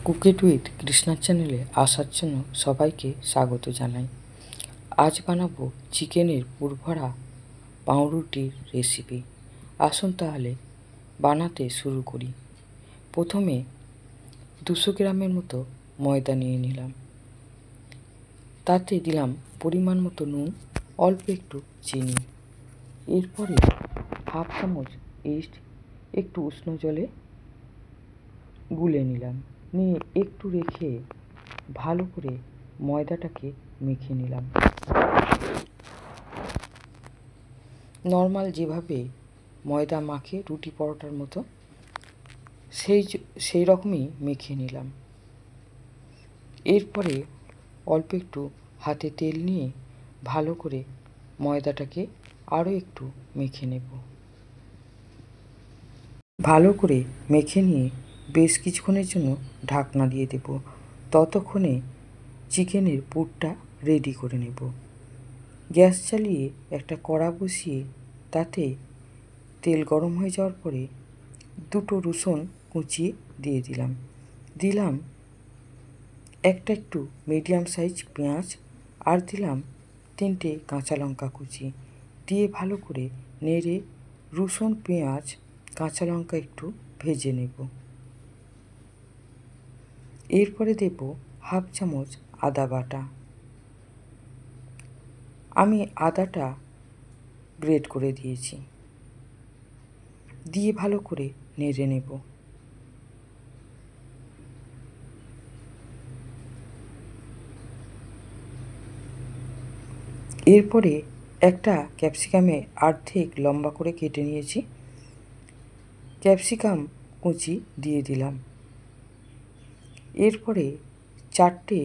কুকিট with কৃষ্ণার চ্যানেলে আসার জন্য সবাইকে স্বাগত জানাই। আজ বানাবো চিকেনের পুরভরা পাউরুটির রেসিপি। আসুন তাহলে বানাতে শুরু করি। প্রথমে 200 গ্রামের মতো ময়দা নিয়ে নিলাম। তাতে দিলাম পরিমাণ মতো নুন, অল্প একটু চিনি। এরপরে হাফ চামচ ইস্ট একটু উষ্ণ জলে গুলে নিলাম। নিয়ে একটু রেখে ভালো করে ময়দাটাকে মেখে নিলাম। নর্মাল যেভাবে ময়দা মাখে রুটি পরোটার মতো সেই রকমই মেখে নিলাম। এরপরে অল্প একটু হাতে তেল নিয়ে ভালো করে ময়দাটাকে আরও একটু মেখে নেব। ভালো করে মেখে নিয়ে বেশ কিছুক্ষণের জন্য ঢাকনা দিয়ে দেব। ততক্ষণে চিকেনের পুরটা রেডি করে নেব। গ্যাস চালিয়ে একটা কড়া বসিয়ে তাতে তেল গরম হয়ে যাওয়ার পরে 2টো রসুন কুচিয়ে দিয়ে দিলাম একটা একটু মিডিয়াম সাইজ পেঁয়াজ, আর দিলাম 3টে কাঁচা লঙ্কা কুচি। দিয়ে ভালো করে নেড়ে রসুন, পেঁয়াজ, কাঁচা লঙ্কা একটু ভেজে নেব। এরপরে দেব হাফ চামচ আদা বাটা। আমি আদাটা গ্রেট করে দিয়েছি। দিয়ে ভালো করে নেড়ে নেব। এরপরে একটা ক্যাপসিকামে অর্ধেক লম্বা করে কেটে নিয়েছি। ক্যাপসিকাম কুচি দিয়ে দিলাম। এরপরে 4টে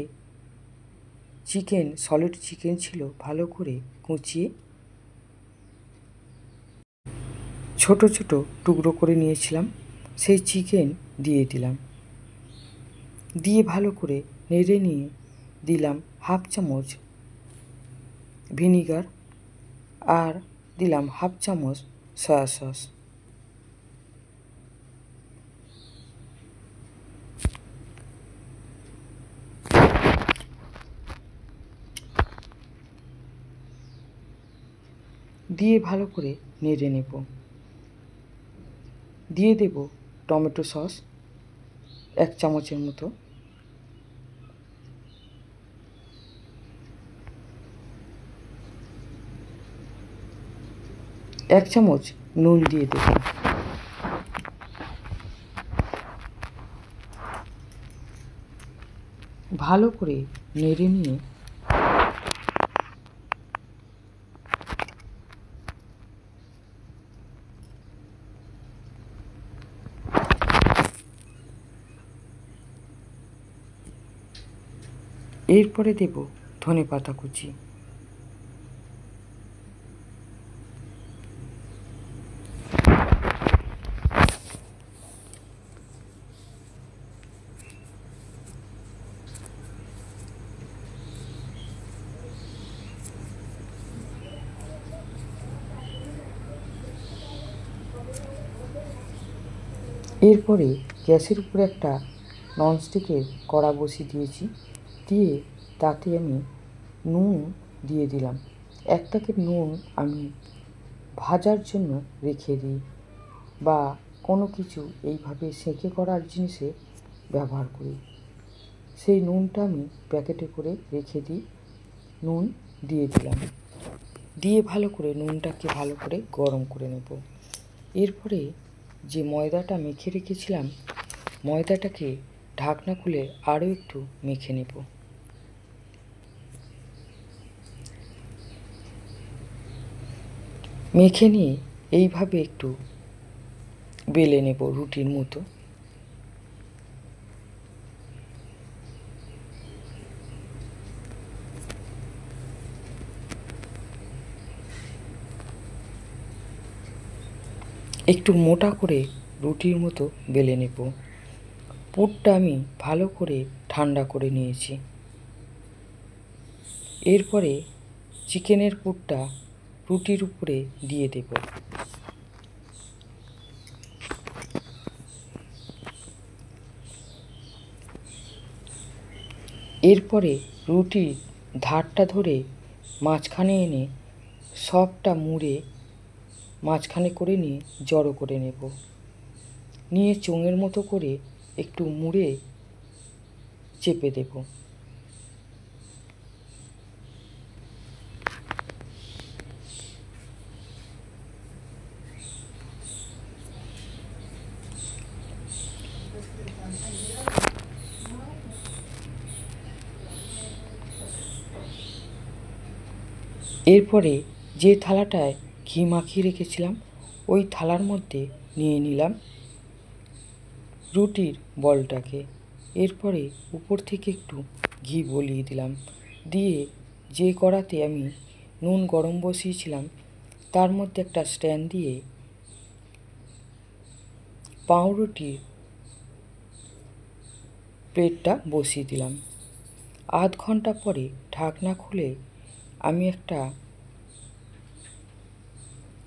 সলিড চিকেন ছিল, ভালো করে কুচিয়ে ছোট ছোট টুকরো করে নিয়েছিলাম, সেই চিকেন দিয়ে দিলাম। দিয়ে ভালো করে নেড়ে নিয়ে দিলাম হাফ চামচ ভিনিগার, আর দিলাম হাফ চামচ সয়া সস। দিয়ে ভালো করে নেড়ে নেব। দিয়ে দেব টমেটো সস 1 চামচের মতো। এক চামচ নুন দিয়ে দেব। ভালো করে নেড়ে নিয়ে এরপরে দেব ধনেপাতা কুচি। এরপরে গ্যাসের উপরে একটা ননস্টিকের কড়া বসিয়ে দিয়েছি। দিয়ে তাতে আমি নুন দিয়ে দিলাম। 1 প্যাকেট নুন আমি ভাজার জন্য রেখে দিই, বা কোনো কিছু এইভাবে সেঁকে করার জিনিসে ব্যবহার করি। সেই নুনটা আমি প্যাকেটে করে রেখে দিই। নুন দিয়ে দিলাম। দিয়ে ভালো করে নুনটাকে ভালো করে গরম করে নেব। এরপরে যে ময়দাটা মেখে রেখেছিলাম, ময়দাটাকে ঢাকনা খুলে আরও একটু মেখে নেব। মেখে নিয়ে এইভাবে একটু বেলে নেব রুটির মতো। একটু মোটা করে রুটির মতো বেলে নেব। পুরটা আমি ভালো করে ঠান্ডা করে নিয়েছি। এরপরে চিকেনের পুরটা রুটির উপরে দিয়ে দেব। এরপরে রুটির ধারটা ধরে মাঝখানে এনে সবটা মুড়ে মাঝখানে করে নিয়ে জড়ো করে নেব। নিয়ে চোঙের মতো করে একটু মুড়ে চেপে দেব। এরপরে যে থালাটায় ঘি মাখিয়ে রেখেছিলাম ওই থালার মধ্যে নিয়ে নিলাম রুটির বলটাকে। এরপরে উপর থেকে একটু ঘি বলিয়ে দিলাম, দিয়ে যে কড়াতে আমি নুন গরম বসিয়েছিলাম তার মধ্যে একটা স্ট্যান্ড দিয়ে পাউরুটির প্লেটটা বসিয়ে দিলাম। আধ ঘন্টা পরে ঢাকনা খুলে আমি একটা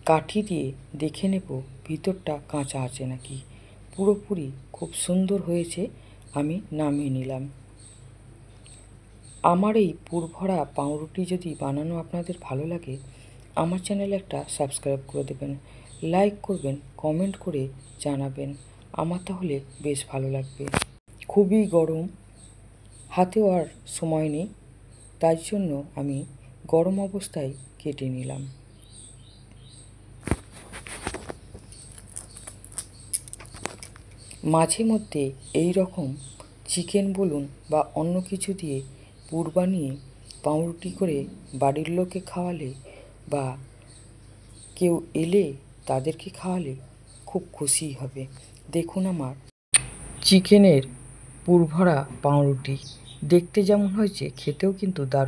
কাঠি দিয়ে দেখে নেব ভিতরটা কাঁচা আছে নাকি। পুরোপুরি খুব সুন্দর হয়েছে, আমি নামিয়ে নিলাম। আমার এই পুরভরা পাউরুটি যদি বানানো আপনাদের ভালো লাগে, আমার চ্যানেলে একটা সাবস্ক্রাইব করে দেবেন, লাইক করবেন, কমেন্ট করে জানাবেন, আমার তাহলে বেশ ভালো লাগবে। খুবই গরম, হাতেও আর সময় নেই, তাই জন্য আমি গরম অবস্থায় কেটে নিলাম। মাঝে মধ্যে এই রকম চিকেন বলুন বা অন্য কিছু দিয়ে পুর বানিয়ে পাউরুটি করে বাড়ির লোককে খাওয়ালে বা কেউ এলে তাদেরকে খাওয়ালে খুব খুশি হবে। দেখুন আমার চিকেনের পুরভরা পাউরুটি, দেখতে যেমন হয়েছে খেতেও কিন্তু দারুণ।